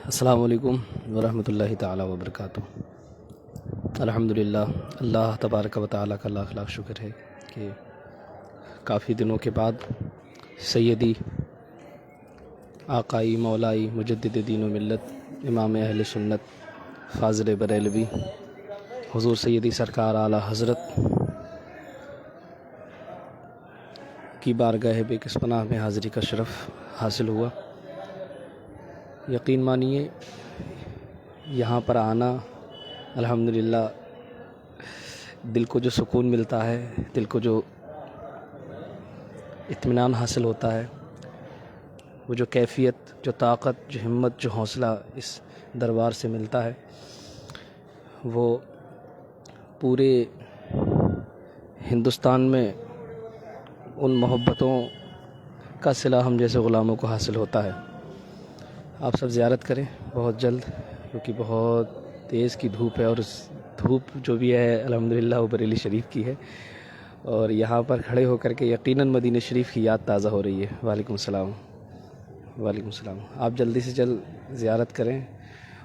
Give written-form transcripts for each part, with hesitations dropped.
السلام علیکم ورحمۃ اللہ تعالیٰ وبرکاتہ۔ الحمدللہ، اللہ تبارک و تعالیٰ کا لاکھ لاکھ شکر ہے کہ کافی دنوں کے بعد سیدی آقائی مولائی مجدد دین و ملت امام اہل سنت فاضل بریلوی حضور سیدی سرکار اعلیٰ حضرت کی بارگاہ بے کس پناہ میں حاضری کا شرف حاصل ہوا۔ یقین مانیے یہاں پر آنا الحمدللہ دل کو جو سکون ملتا ہے، دل کو جو اطمینان حاصل ہوتا ہے، وہ جو کیفیت، جو طاقت، جو ہمت، جو حوصلہ اس دربار سے ملتا ہے، وہ پورے ہندوستان میں ان محبتوں کا صلہ ہم جیسے غلاموں کو حاصل ہوتا ہے۔ آپ سب زیارت کریں بہت جلد، کیونکہ بہت تیز کی دھوپ ہے، اور اس دھوپ جو بھی ہے الحمدللہ وہ بریلی شریف کی ہے، اور یہاں پر کھڑے ہو کر کے یقیناً مدینہ شریف کی یاد تازہ ہو رہی ہے۔ وعلیکم السلام۔ وعلیکم السلام۔ آپ جلدی سے جلد زیارت کریں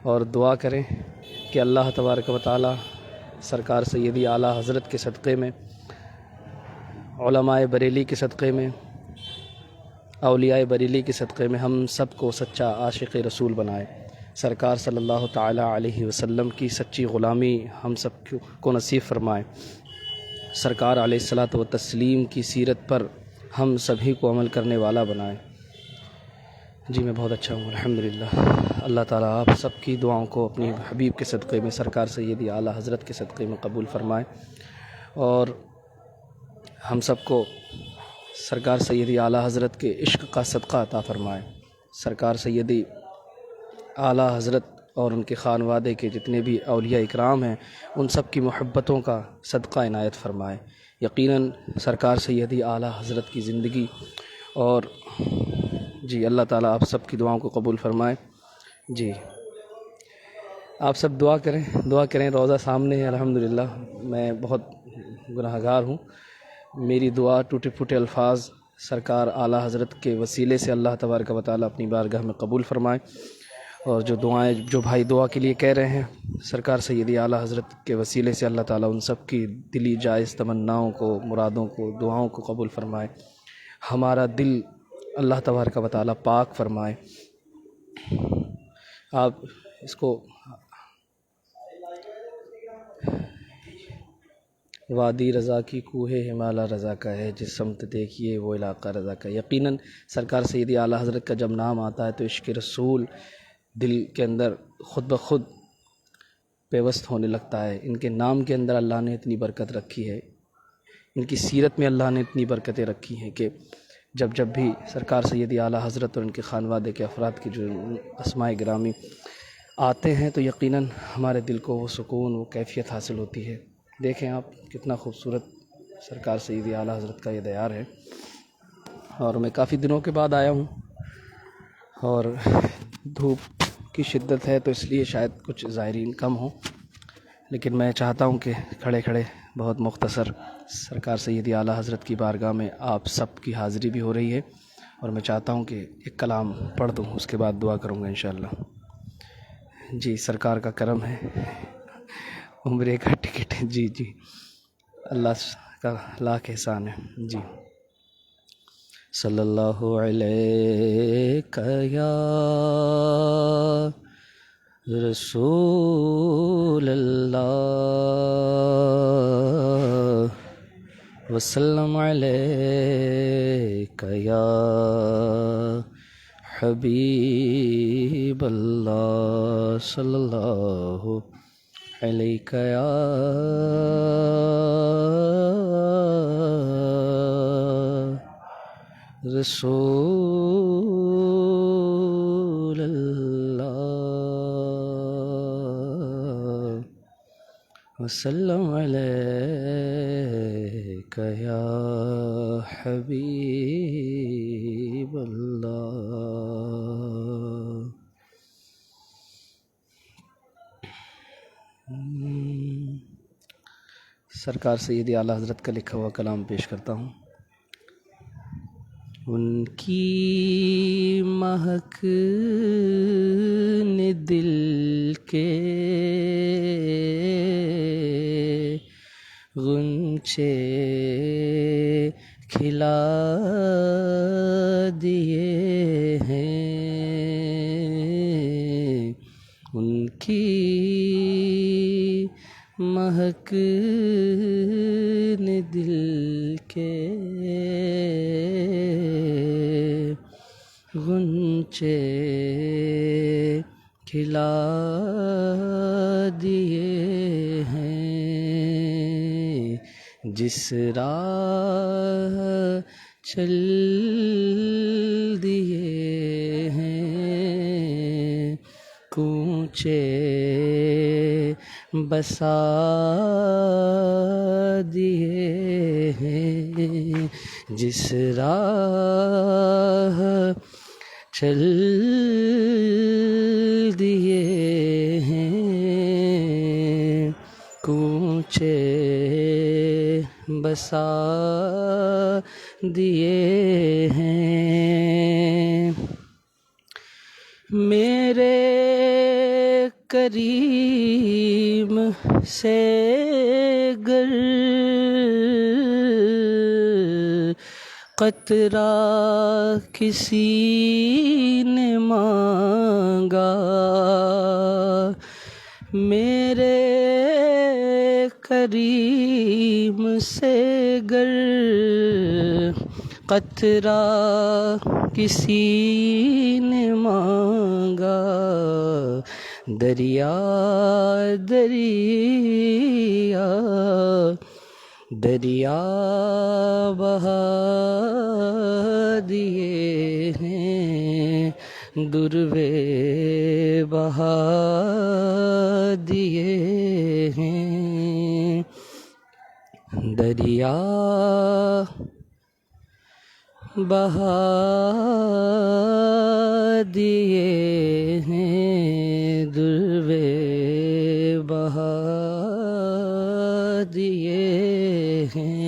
اور دعا کریں کہ اللہ تبارک و تعالیٰ سرکار سیدی اعلیٰ حضرت کے صدقے میں، علماء بریلی کے صدقے میں، اولیاء بریلی کے صدقے میں ہم سب کو سچا عاشق رسول بنائے۔ سرکار صلی اللہ تعالیٰ علیہ وسلم کی سچی غلامی ہم سب کو نصیب فرمائے۔ سرکار علیہ الصلاۃ والتسلیم کی سیرت پر ہم سبھی کو عمل کرنے والا بنائے۔ جی میں بہت اچھا ہوں الحمدللہ۔ اللہ تعالیٰ آپ سب کی دعاؤں کو اپنی حبیب کے صدقے میں، سرکار سیدی اعلیٰ حضرت کے صدقے میں قبول فرمائے، اور ہم سب کو سرکار سیدی اعلیٰ حضرت کے عشق کا صدقہ عطا فرمائے۔ سرکار سیدی اعلیٰ حضرت اور ان کے خانوادے کے جتنے بھی اولیاء اکرام ہیں، ان سب کی محبتوں کا صدقہ عنایت فرمائے۔ یقیناً سرکار سیدی اعلیٰ حضرت کی زندگی، اور جی اللہ تعالیٰ آپ سب کی دعاؤں کو قبول فرمائے۔ جی آپ سب دعا کریں، روضہ سامنے ہے الحمدللہ۔ میں بہت گناہ گار ہوں، میری دعا ٹوٹے پھوٹے الفاظ سرکار اعلیٰ حضرت کے وسیلے سے اللہ تبارک و تعالیٰ اپنی بارگاہ میں قبول فرمائے، اور جو دعائیں جو بھائی دعا کے لیے کہہ رہے ہیں، سرکار سیدی اعلیٰ حضرت کے وسیلے سے اللہ تعالیٰ ان سب کی دلی جائز تمناؤں کو، مرادوں کو، دعاؤں کو قبول فرمائے۔ ہمارا دل اللہ تبارک و تعالیٰ پاک فرمائے۔ آپ اس کو وادی رضا کی کوہ ہمالہ رضا کا ہے، جس سمت دیکھیے وہ علاقہ رضا کا ہے۔ یقیناً سرکار سیدی اعلیٰ حضرت کا جب نام آتا ہے تو عشق رسول دل کے اندر خود بخود پیوست ہونے لگتا ہے۔ ان کے نام کے اندر اللہ نے اتنی برکت رکھی ہے، ان کی سیرت میں اللہ نے اتنی برکتیں رکھی ہیں کہ جب بھی سرکار سیدی اعلیٰ حضرت اور ان کے خانوادے کے افراد کی جو اسماء گرامی آتے ہیں تو یقیناً ہمارے دل کو وہ سکون، وہ کیفیت حاصل ہوتی ہے۔ دیکھیں آپ کتنا خوبصورت سرکار سیدی اعلیٰ حضرت کا یہ دیار ہے، اور میں کافی دنوں کے بعد آیا ہوں، اور دھوپ کی شدت ہے تو اس لیے شاید کچھ زائرین کم ہوں، لیکن میں چاہتا ہوں کہ کھڑے کھڑے بہت مختصر سرکار سیدی اعلیٰ حضرت کی بارگاہ میں آپ سب کی حاضری بھی ہو رہی ہے، اور میں چاہتا ہوں کہ ایک کلام پڑھ دوں، اس کے بعد دعا کروں گا انشاءاللہ۔ جی سرکار کا کرم ہے، عمرے کا ٹکٹ ہے۔ جی اللہ کا لاکھ احسان ہے۔ جی صلی اللہ علیہ یا رسول اللہ وسلم علیہ یا حبیب اللہ صلی اللہ علیہ یا رسول اللہ وسلم علیہ یا حبیب اللہ۔ سرکار سیدی اعلیٰ حضرت کا لکھا ہوا کلام پیش کرتا ہوں۔ ان کی مہک نے دل کے غنچے کھلا دیے ہیں، ان کی مہک نے دل کے غنچے کھلا دیے ہیں، جس راہ چل دیے ہیں، کوچے بسا دیے ہیں، جس راہ چل دیے ہیں، کوچے بسا دیے ہیں، میرے کریم سے گر قطرہ کسی نے مانگا، میرے کریم سے گر قطرہ کسی نے مانگا، دریا دریا دریا بہا دیے ہیں، دروے بہا دیے ہیں، دریا بہا دیے ہیں، دروے بہا دیے ہیں،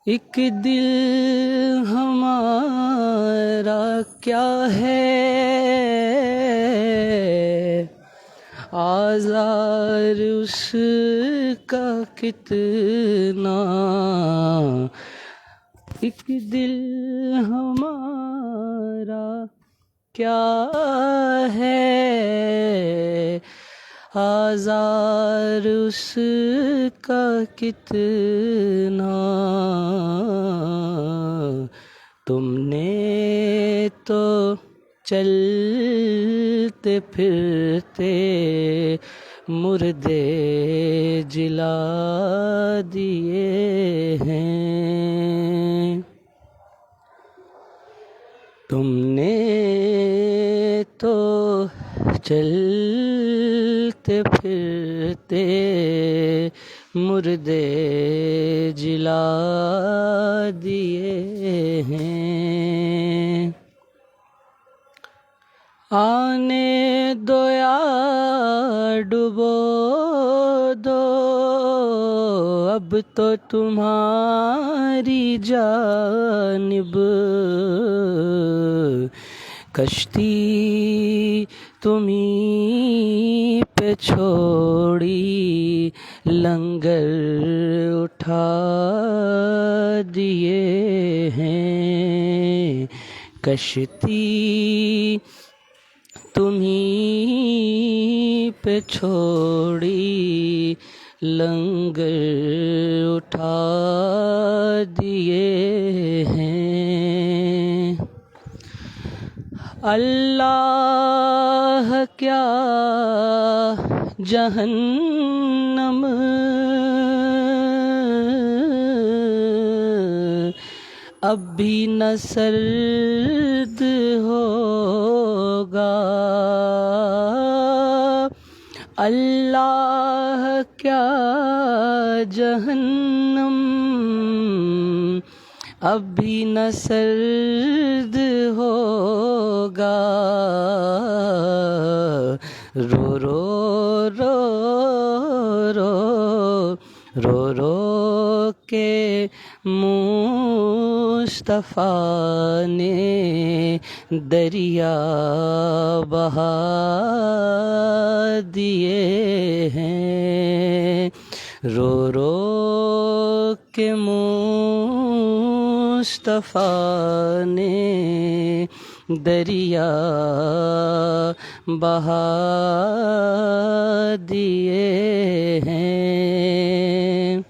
ایک دل ہمارا کیا ہے آزار اس کا کتنا، ایک دل ہمارا کیا ہے آزار اس کا کتنا، تم نے تو چلتے پھرتے مردے جلا دیے ہیں، تم نے تو چلتے پھرتے مردے جلا دیے ہیں، آنے دو یا ڈبو دو اب تو تمہاری جانب، کشتی تمہیں پہ چھوڑی لنگر اٹھا دیے ہیں، کشتی تمہیں پہ چھوڑی لنگر اٹھا دیے ہیں، اللہ کیا جہنم اب بھی نہ سرد ہوگا، اللہ کیا جہنم اب بھی نہ سرد ہوگا، رو رو رو رو رو رو کے منہ مصطفیٰ نے دریا بہا دیے ہیں، رو رو کے مصطفیٰ نے دریا بہا دیے ہیں۔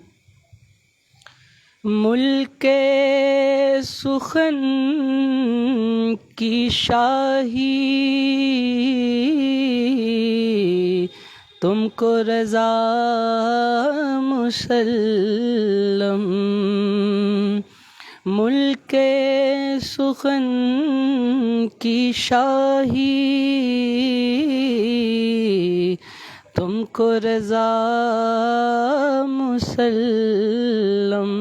ملک سخن کی شاہی تم کو رضا مسلم، ملک سخن کی شاہی تم کو رضا مسلم،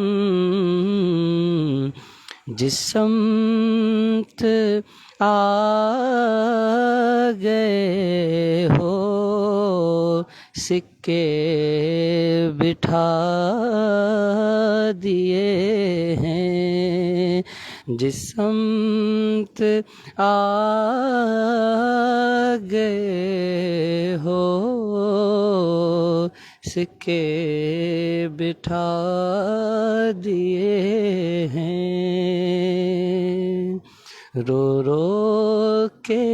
جس سمت آ گئے ہو سکے بٹھا دیے ہیں، جس سمت آ گئے ہو سکے بٹھا دیے ہیں، رو رو کے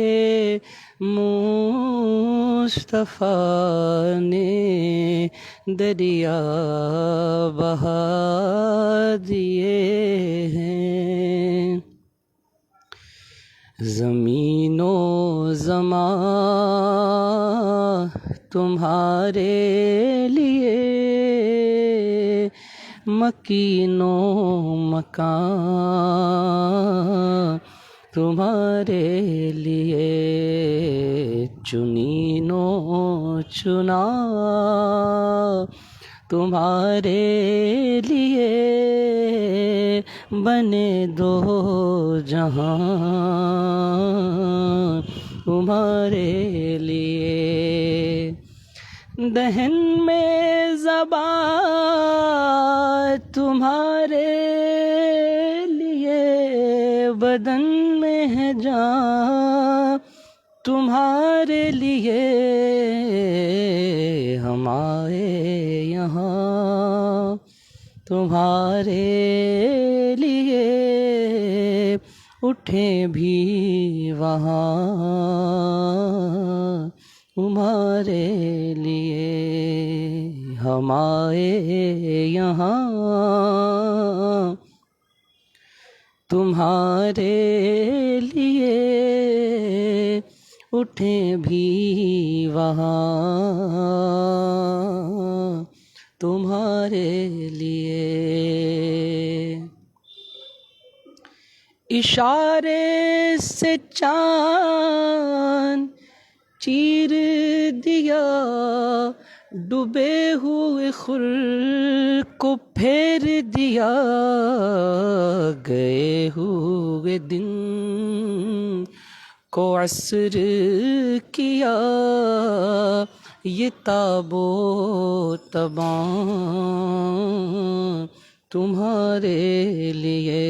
مصطفیٰ نے دریا بہا دیے ہیں۔ زمین و زمان تمہارے لیے، مکین و مکان تمہارے لیے، چنین و چنا تمہارے لیے، بنے دو جہاں تمہارے لیے، دہن میں زبان تمہارے لیے، بدن میں ہے جان تمہارے لیے، ہم آئے یہاں تمہارے لیے، اٹھیں بھی وہاں تمہارے لیے، ہم آئے یہاں تمہارے لیے، اٹھیں بھی وہاں تمہارے لیے، اشارے سے چاند چیر دیا، ڈوبے ہوئے خور کو پھیر دیا، گئے ہوئے دن کو عصر کیا، یہ تاب و تباں تمہارے لیے،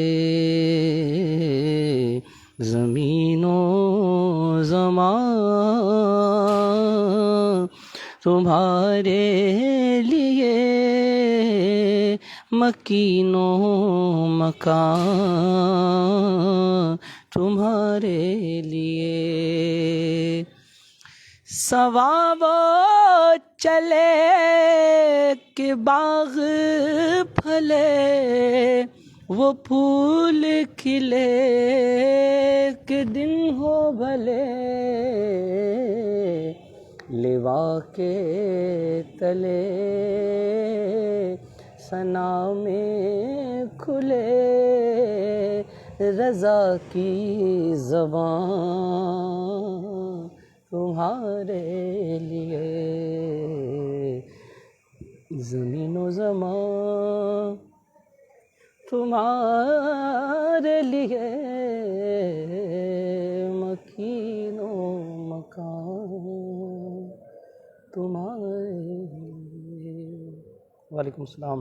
زمین و زمان تمہارے لیے، مکین و مکان تمہارے لیے، ثواب چلے کہ باغ پھلے، وہ پھول کھلے کہ دن ہو بھلے، لوا کے تلے ثنا میں کھلے، رضا کی زبان تمہارے لیے، زمین و زمان تمہارے لیے، مکین و مکان تمہارے لیے۔ وعلیکم السلام۔